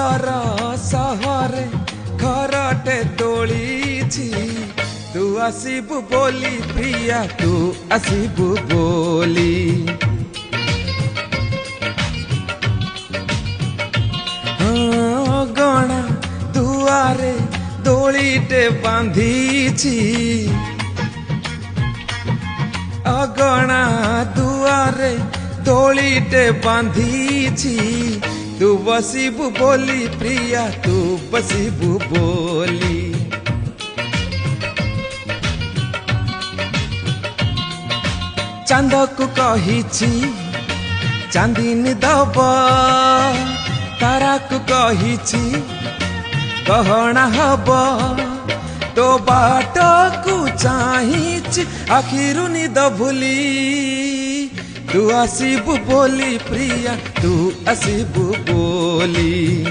सुंदर सहरे घरटे तोळीछि तू आसिबु बोली प्रिया तू आसिबु बोली गणा दुआरे दोलीटे बांधीछि अगणा दुआरे दोलीटे बांधीछि तू बसिबु बोली प्रिया तू बसिबु बोली चांद को कहिछि चांदिनी दब तारा को कहिछि गहना हब तो बाट को चाहिछि आखिरु निद भूली तू आसिबु बोली प्रिया तू आसिबु बोली।